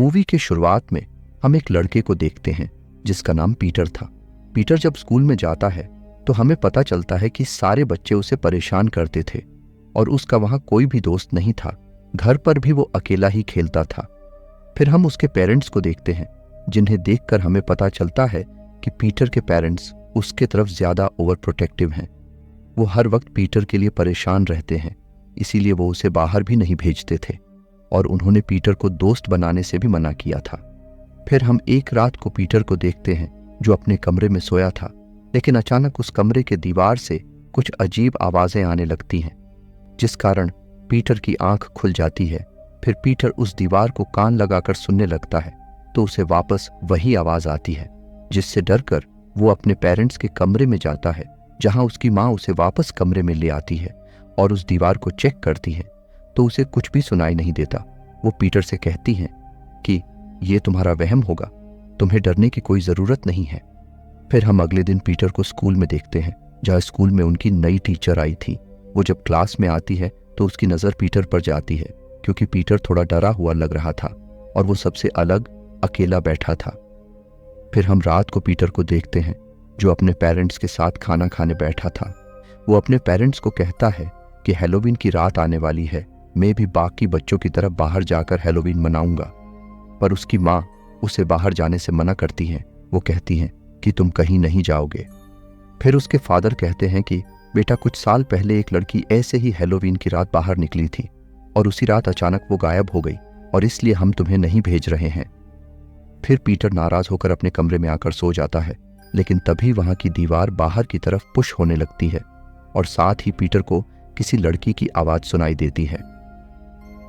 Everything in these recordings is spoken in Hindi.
मूवी के शुरुआत में हम एक लड़के को देखते हैं जिसका नाम पीटर था। पीटर जब स्कूल में जाता है तो हमें पता चलता है कि सारे बच्चे उसे परेशान करते थे और उसका वहां कोई भी दोस्त नहीं था। घर पर भी वो अकेला ही खेलता था। फिर हम उसके पेरेंट्स को देखते हैं जिन्हें देखकर हमें पता चलता है कि पीटर के पेरेंट्स उसके तरफ ज्यादा ओवर प्रोटेक्टिव हैं। वो हर वक्त पीटर के लिए परेशान रहते हैं, इसीलिए वो उसे बाहर भी नहीं भेजते थे और उन्होंने पीटर को दोस्त बनाने से भी मना किया था। फिर हम एक रात को पीटर को देखते हैं जो अपने कमरे में सोया था, लेकिन अचानक उस कमरे के दीवार से कुछ अजीब आवाजें आने लगती हैं, जिस कारण पीटर की आंख खुल जाती है। फिर पीटर उस दीवार को कान लगाकर सुनने लगता है तो उसे वापस वही आवाज आती है, जिससे डरकर वो अपने पेरेंट्स के कमरे में जाता है, जहां उसकी माँ उसे वापस कमरे में ले आती है और उस दीवार को चेक करती है तो उसे कुछ भी सुनाई नहीं देता। वो पीटर से कहती हैं कि ये तुम्हारा वहम होगा, तुम्हें डरने की कोई जरूरत नहीं है। फिर हम अगले दिन पीटर को स्कूल में देखते हैं, जहाँ स्कूल में उनकी नई टीचर आई थी। वो जब क्लास में आती है तो उसकी नजर पीटर पर जाती है, क्योंकि पीटर थोड़ा डरा हुआ लग रहा था और वो सबसे अलग अकेला बैठा था। फिर हम रात को पीटर को देखते हैं जो अपने पेरेंट्स के साथ खाना खाने बैठा था। वो अपने पेरेंट्स को कहता है कि हैलोवीन की रात आने वाली है, मैं भी बाकी बच्चों की तरह बाहर जाकर हैलोवीन मनाऊंगा। पर उसकी माँ उसे बाहर जाने से मना करती है। वो कहती हैं कि तुम कहीं नहीं जाओगे। फिर उसके फादर कहते हैं कि बेटा, कुछ साल पहले एक लड़की ऐसे ही हैलोवीन की रात बाहर निकली थी और उसी रात अचानक वो गायब हो गई और इसलिए हम तुम्हें नहीं भेज रहे हैं। फिर पीटर नाराज होकर अपने कमरे में आकर सो जाता है, लेकिन तभी वहां की दीवार बाहर की तरफ पुश होने लगती है और साथ ही पीटर को किसी लड़की की आवाज सुनाई देती है,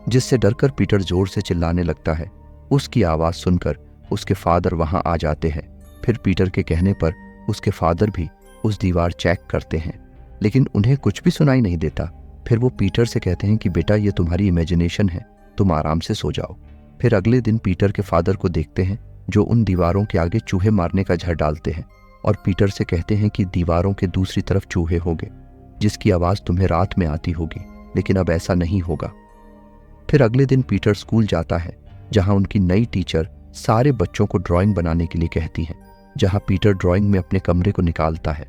जिससे डरकर पीटर जोर से चिल्लाने लगता है। उसकी आवाज सुनकर उसके फादर वहां आ जाते हैं। फिर पीटर के कहने पर उसके फादर भी उस दीवार चेक करते हैं, लेकिन उन्हें कुछ भी सुनाई नहीं देता। फिर वो पीटर से कहते हैं कि बेटा, ये तुम्हारी इमेजिनेशन है, तुम आराम से सो जाओ। फिर अगले दिन पीटर के फादर को देखते हैं जो उन दीवारों के आगे चूहे मारने का झड़ डालते हैं और पीटर से कहते हैं कि दीवारों के दूसरी तरफ चूहे होंगे, जिसकी आवाज तुम्हें रात में आती होगी, लेकिन अब ऐसा नहीं होगा। फिर अगले दिन पीटर स्कूल जाता है, जहां उनकी नई टीचर सारे बच्चों को ड्राइंग बनाने के लिए कहती हैं। जहां पीटर ड्राइंग में अपने कमरे को निकालता है,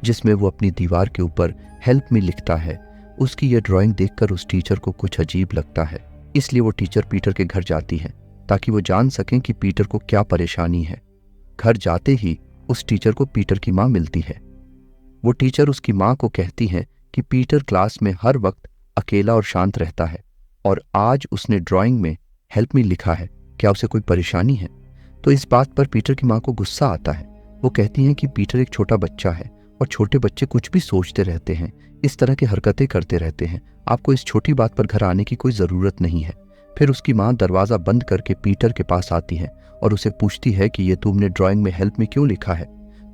जिसमें वो अपनी दीवार के ऊपर हेल्प मी लिखता है। उसकी यह ड्राइंग देखकर उस टीचर को कुछ अजीब लगता है, इसलिए वो टीचर पीटर के घर जाती है ताकि वो जान सकें कि पीटर को क्या परेशानी है। घर जाते ही उस टीचर को पीटर की माँ मिलती है। वो टीचर उसकी माँ को कहती है कि पीटर क्लास में हर वक्त अकेला और शांत रहता है और आज उसने ड्राइंग में हेल्प मी लिखा है, क्या उसे कोई परेशानी है? तो इस बात पर पीटर की माँ को गुस्सा आता है। वो कहती हैं कि पीटर एक छोटा बच्चा है और छोटे बच्चे कुछ भी सोचते रहते हैं, इस तरह की हरकतें करते रहते हैं। आपको इस छोटी बात पर घर आने की कोई जरूरत नहीं है। फिर उसकी माँ दरवाजा बंद करके पीटर के पास आती है और उसे पूछती है कि ये तुमने ड्राइंग में हेल्प मी क्यों लिखा है,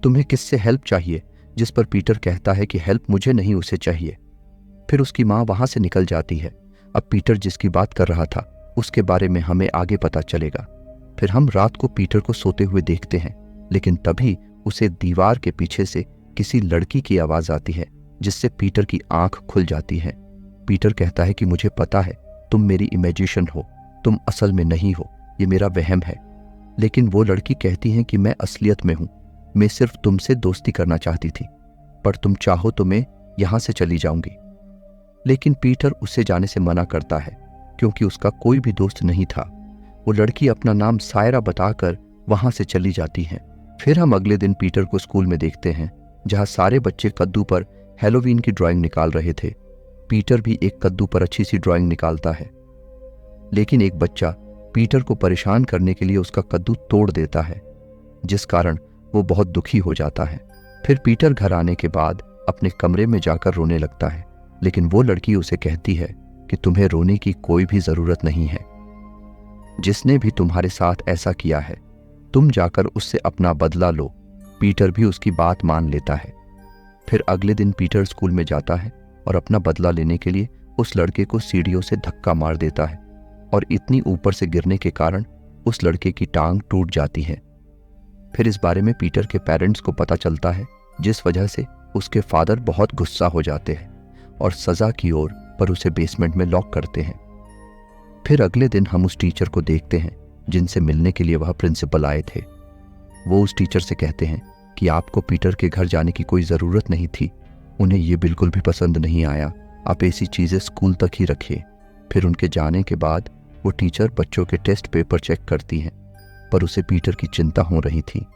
तुम्हें किससे हेल्प चाहिए? जिस पर पीटर कहता है कि हेल्प मुझे नहीं, उसे चाहिए। फिर उसकी माँ वहां से निकल जाती है। अब पीटर जिसकी बात कर रहा था उसके बारे में हमें आगे पता चलेगा। फिर हम रात को पीटर को सोते हुए देखते हैं, लेकिन तभी उसे दीवार के पीछे से किसी लड़की की आवाज आती है, जिससे पीटर की आंख खुल जाती है। पीटर कहता है कि मुझे पता है तुम मेरी इमेजिनेशन हो, तुम असल में नहीं हो, ये मेरा वहम है। लेकिन वो लड़की कहती है कि मैं असलियत में हूं, मैं सिर्फ तुमसे दोस्ती करना चाहती थी, पर तुम चाहो तो मैं यहां से चली जाऊंगी। लेकिन पीटर उससे जाने से मना करता है क्योंकि उसका कोई भी दोस्त नहीं था। वो लड़की अपना नाम सायरा बताकर वहां से चली जाती है। फिर हम अगले दिन पीटर को स्कूल में देखते हैं, जहां सारे बच्चे कद्दू पर हैलोवीन की ड्राइंग निकाल रहे थे। पीटर भी एक कद्दू पर अच्छी सी ड्राइंग निकालता है, लेकिन एक बच्चा पीटर को परेशान करने के लिए उसका कद्दू तोड़ देता है, जिस कारण वो बहुत दुखी हो जाता है। फिर पीटर घर आने के बाद अपने कमरे में जाकर रोने लगता है, लेकिन वो लड़की उसे कहती है कि तुम्हें रोने की कोई भी जरूरत नहीं है। जिसने भी तुम्हारे साथ ऐसा किया है, तुम जाकर उससे अपना बदला लो। पीटर भी उसकी बात मान लेता है। फिर अगले दिन पीटर स्कूल में जाता है और अपना बदला लेने के लिए उस लड़के को सीढ़ियों से धक्का मार देता है और इतनी ऊपर से गिरने के कारण उस लड़के की टांग टूट जाती है। फिर इस बारे में पीटर के पेरेंट्स को पता चलता है, जिस वजह से उसके फादर बहुत गुस्सा हो जाते हैं और सजा की ओर पर उसे बेसमेंट में लॉक करते हैं। फिर अगले दिन हम उस टीचर को देखते हैं जिनसे मिलने के लिए वह प्रिंसिपल आए थे। वो उस टीचर से कहते हैं कि आपको पीटर के घर जाने की कोई ज़रूरत नहीं थी, उन्हें ये बिल्कुल भी पसंद नहीं आया, आप ऐसी चीज़ें स्कूल तक ही रखिए। फिर उनके जाने के बाद वो टीचर बच्चों के टेस्ट पेपर चेक करती हैं, पर उसे पीटर की चिंता हो रही थी,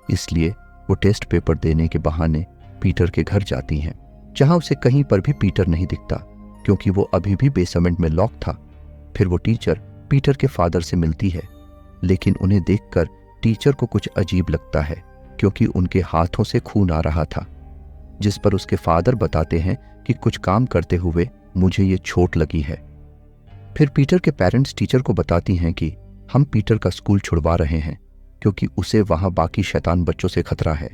इसलिए वो टेस्ट पेपर देने के बहाने पीटर के घर जाती हैं, जहां उसे कहीं पर भी पीटर नहीं दिखता, क्योंकि वो अभी भी बेसमेंट में लॉक था। फिर वो टीचर पीटर के फादर से मिलती है, लेकिन उन्हें देखकर टीचर को कुछ अजीब लगता है, क्योंकि उनके हाथों से खून आ रहा था, जिस पर उसके फादर बताते हैं कि कुछ काम करते हुए मुझे ये चोट लगी है। फिर पीटर के पेरेंट्स टीचर को बताती हैं कि हम पीटर का स्कूल छुड़वा रहे हैं, क्योंकि उसे वहां बाकी शैतान बच्चों से खतरा है।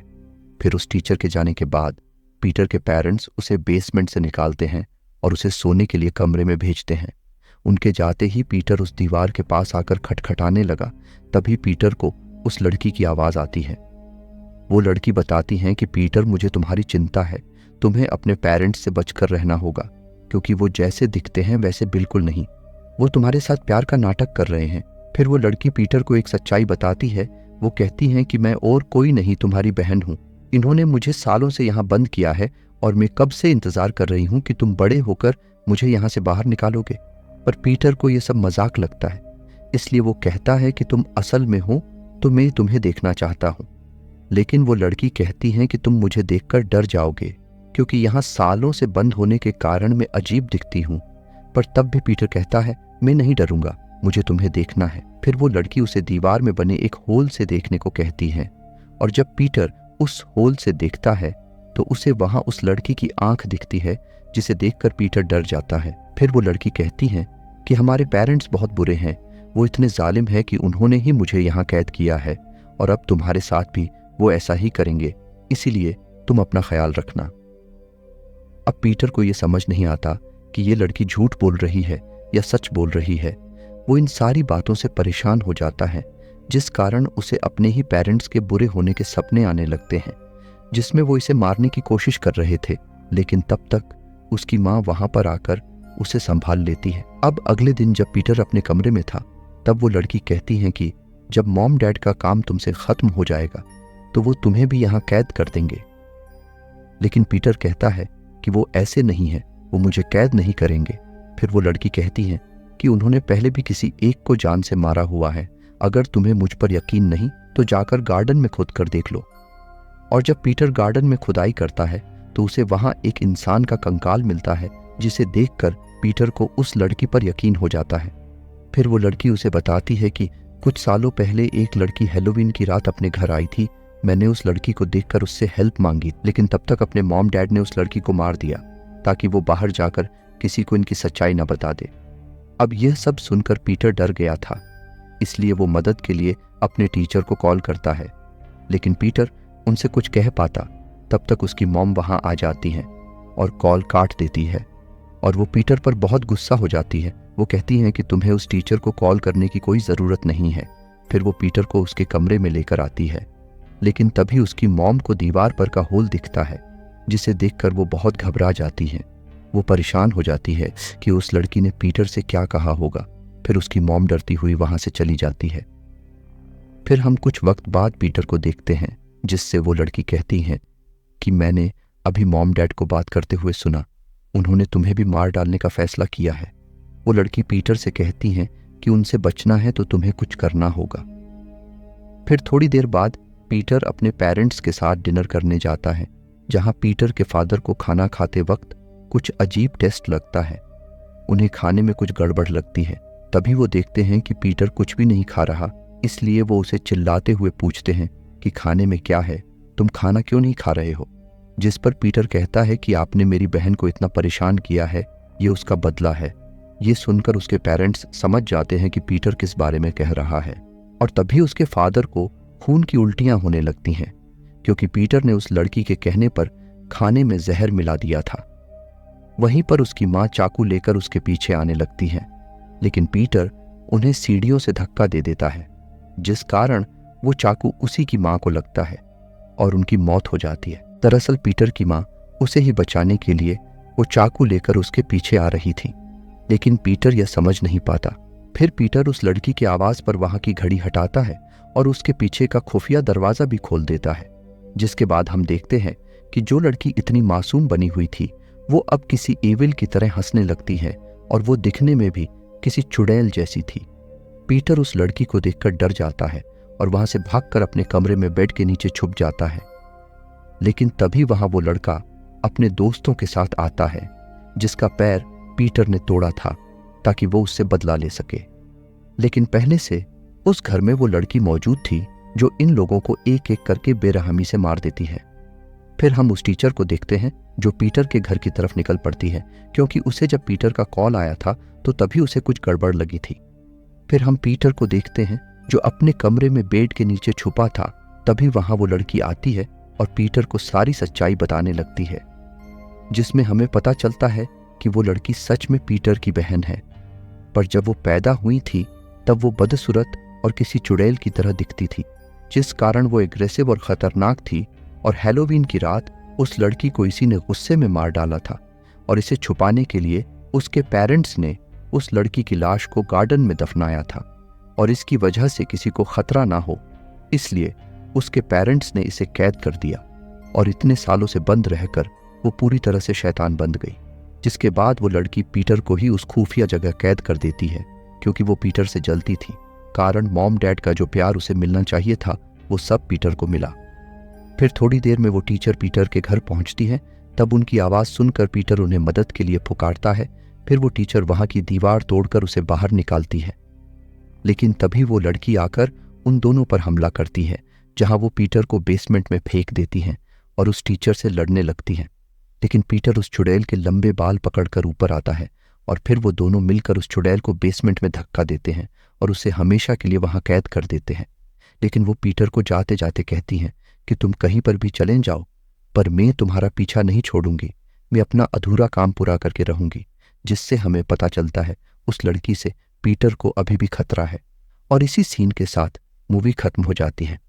फिर उस टीचर के जाने के बाद पीटर के पेरेंट्स उसे बेसमेंट से निकालते हैं और उसे सोने के लिए कमरे में भेजते हैं। उनके जाते ही पीटर उस दीवार के पास आकर खटखटाने लगा। तभी पीटर को उस लड़की की आवाज़ आती है। वो लड़की बताती हैं कि पीटर, मुझे तुम्हारी चिंता है, तुम्हें अपने पेरेंट्स से बचकर रहना होगा, क्योंकि वो जैसे दिखते हैं वैसे बिल्कुल नहीं, वो तुम्हारे साथ प्यार का नाटक कर रहे हैं। फिर वो लड़की पीटर को एक सच्चाई बताती है। वो कहती हैं कि मैं और कोई नहीं, तुम्हारी बहन हूँ। इन्होंने मुझे सालों से यहाँ बंद किया है और मैं कब से इंतजार कर रही हूँ कि तुम बड़े होकर मुझे यहाँ से बाहर निकालोगे। पर पीटर को ये सब मजाक लगता है, इसलिए वो कहता है कि तुम असल में हो तो मैं तुम्हें देखना चाहता हूँ। लेकिन वो लड़की कहती है कि तुम मुझे देखकर डर जाओगे, क्योंकि यहाँ सालों से बंद होने के कारण मैं अजीब दिखती हूँ। पर तब भी पीटर कहता है, मैं नहीं डरूंगा, मुझे तुम्हें देखना है। फिर वो लड़की उसे दीवार में बने एक होल से देखने को कहती है, और जब पीटर उस होल से देखता है तो उसे वहां उस लड़की की आंख दिखती है, जिसे देखकर पीटर डर जाता है। फिर वो लड़की कहती है कि हमारे पेरेंट्स बहुत बुरे हैं, वो इतने जालिम है कि उन्होंने ही मुझे यहाँ कैद किया है, और अब तुम्हारे साथ भी वो ऐसा ही करेंगे, इसीलिए तुम अपना ख्याल रखना। अब पीटर को ये समझ नहीं आता कि ये लड़की झूठ बोल रही है या सच बोल रही है। वो इन सारी बातों से परेशान हो जाता है, जिस कारण उसे अपने ही पेरेंट्स के बुरे होने के सपने आने लगते हैं, जिसमें वो इसे मारने की कोशिश कर रहे थे। लेकिन तब तक उसकी माँ वहां पर आकर उसे संभाल लेती है। अब अगले दिन जब पीटर अपने कमरे में था, तब वो लड़की कहती है कि जब मॉम डैड का काम तुमसे खत्म हो जाएगा तो वो तुम्हें भी यहाँ कैद कर देंगे। लेकिन पीटर कहता है कि वो ऐसे नहीं है, वो मुझे कैद नहीं करेंगे। फिर वो लड़की कहती है कि उन्होंने पहले भी किसी एक को जान से मारा हुआ है, अगर तुम्हें मुझ पर यकीन नहीं तो जाकर गार्डन में खोद कर देख लो। और जब पीटर गार्डन में खुदाई करता है तो उसे वहां एक इंसान का कंकाल मिलता है, जिसे देखकर पीटर को उस लड़की पर यकीन हो जाता है। फिर वो लड़की उसे बताती है कि कुछ सालों पहले एक लड़की हैलोवीन की रात अपने घर आई थी, मैंने उस लड़की को देखकर उससे हेल्प मांगी, लेकिन तब तक अपने मॉम डैड ने उस लड़की को मार दिया ताकि वो बाहर जाकर किसी को इनकी सच्चाई न बता दे। अब यह सब सुनकर पीटर डर गया था, इसलिए वो मदद के लिए अपने टीचर को कॉल करता है, लेकिन पीटर उनसे कुछ कह पाता तब तक उसकी मॉम वहां आ जाती हैं और कॉल काट देती है, और वो पीटर पर बहुत गुस्सा हो जाती है। वो कहती हैं कि तुम्हें उस टीचर को कॉल करने की कोई ज़रूरत नहीं है। फिर वो पीटर को उसके कमरे में लेकर आती है, लेकिन तभी उसकी मॉम को दीवार पर का होल दिखता है, जिसे देखकर वो बहुत घबरा जाती है। वो परेशान हो जाती है कि उस लड़की ने पीटर से क्या कहा होगा। फिर उसकी मॉम डरती हुई वहां से चली जाती है। फिर हम कुछ वक्त बाद पीटर को देखते हैं, जिससे वो लड़की कहती है कि मैंने अभी मॉम डैड को बात करते हुए सुना, उन्होंने तुम्हें भी मार डालने का फैसला किया है। वो लड़की पीटर से कहती है कि उनसे बचना है तो तुम्हें कुछ करना होगा। फिर थोड़ी देर बाद पीटर अपने पेरेंट्स के साथ डिनर करने जाता है, जहां पीटर के फादर को खाना खाते वक्त कुछ अजीब टेस्ट लगता है। उन्हें खाने में कुछ गड़बड़ लगती है। तभी वो देखते हैं कि पीटर कुछ भी नहीं खा रहा, इसलिए वो उसे चिल्लाते हुए पूछते हैं कि खाने में क्या है, तुम खाना क्यों नहीं खा रहे हो। जिस पर पीटर कहता है कि आपने मेरी बहन को इतना परेशान किया है, ये उसका बदला है। ये सुनकर उसके पेरेंट्स समझ जाते हैं कि पीटर किस बारे में कह रहा है, और तभी उसके फादर को खून की उल्टियां होने लगती हैं, क्योंकि पीटर ने उस लड़की के कहने पर खाने में जहर मिला दिया था। वहीं पर उसकी माँ चाकू लेकर उसके पीछे आने लगती है, लेकिन पीटर उन्हें सीढ़ियों से धक्का दे देता है, जिस कारण वो चाकू उसी की माँ को लगता है और उनकी मौत हो जाती है। दरअसल पीटर की माँ उसे ही बचाने के लिए वो चाकू लेकर उसके पीछे आ रही थी, लेकिन पीटर यह समझ नहीं पाता फिर पीटर उस लड़की की आवाज पर वहां की घड़ी हटाता है और उसके पीछे का खुफिया दरवाजा भी खोल देता है, जिसके बाद हम देखते हैं कि जो लड़की इतनी मासूम बनी हुई थी वो अब किसी एविल की तरह हंसने लगती है और वो दिखने में भी किसी चुड़ैल जैसी थी। पीटर उस लड़की को देखकर डर जाता है और वहां से भागकर अपने कमरे में बेड के नीचे छुप जाता है। लेकिन तभी वहां वो लड़का अपने दोस्तों के साथ आता है जिसका पैर पीटर ने तोड़ा था ताकि वो उससे बदला ले सके। लेकिन पहले से उस घर में वो लड़की मौजूद थी जो इन लोगों को एक एक करके बेरहमी से मार देती है। फिर हम उस टीचर को देखते हैं जो पीटर के घर की तरफ निकल पड़ती है, क्योंकि उसे जब पीटर का कॉल आया था तो तभी उसे कुछ गड़बड़ लगी थी। फिर हम पीटर को देखते हैं जो अपने कमरे में बेड के नीचे छुपा था। तभी वहां वो लड़की आती है और पीटर को सारी सच्चाई बताने लगती है, जिसमें हमें पता चलता है कि वो लड़की सच में पीटर की बहन है। पर जब वो पैदा हुई थी तब वो बदसूरत और किसी चुड़ैल की तरह दिखती थी, जिस कारण वो एग्रेसिव और खतरनाक थी। और हैलोवीन की रात उस लड़की को इसी ने गुस्से में मार डाला था और इसे छुपाने के लिए उसके पेरेंट्स ने उस लड़की की लाश को गार्डन में दफनाया था। और इसकी वजह से किसी को खतरा ना हो इसलिए उसके पेरेंट्स ने इसे कैद कर दिया और इतने सालों से बंद रहकर वो पूरी तरह से शैतान बन गई। जिसके बाद वो लड़की पीटर को ही उस खुफिया जगह कैद कर देती है, क्योंकि वो पीटर से जलती थी। कारण मॉम डैड का जो प्यार उसे मिलना चाहिए था वो सब पीटर को मिला। फिर थोड़ी देर में वो टीचर पीटर के घर पहुंचती है। तब उनकी आवाज़ सुनकर पीटर उन्हें मदद के लिए पुकारता है। फिर वो टीचर वहां की दीवार तोड़कर उसे बाहर निकालती है। लेकिन तभी वो लड़की आकर उन दोनों पर हमला करती है, जहां वो पीटर को बेसमेंट में फेंक देती हैं और उस टीचर से लड़ने लगती हैं। लेकिन पीटर उस चुड़ैल के लंबे बाल पकड़कर ऊपर आता है और फिर वो दोनों मिलकर उस चुड़ैल को बेसमेंट में धक्का देते हैं और उसे हमेशा के लिए वहां कैद कर देते हैं। लेकिन वो पीटर को जाते जाते कहती हैं कि तुम कहीं पर भी चले जाओ, पर मैं तुम्हारा पीछा नहीं छोड़ूंगी। मैं अपना अधूरा काम पूरा करके रहूंगी। जिससे हमें पता चलता है उस लड़की से पीटर को अभी भी खतरा है। और इसी सीन के साथ मूवी खत्म हो जाती है।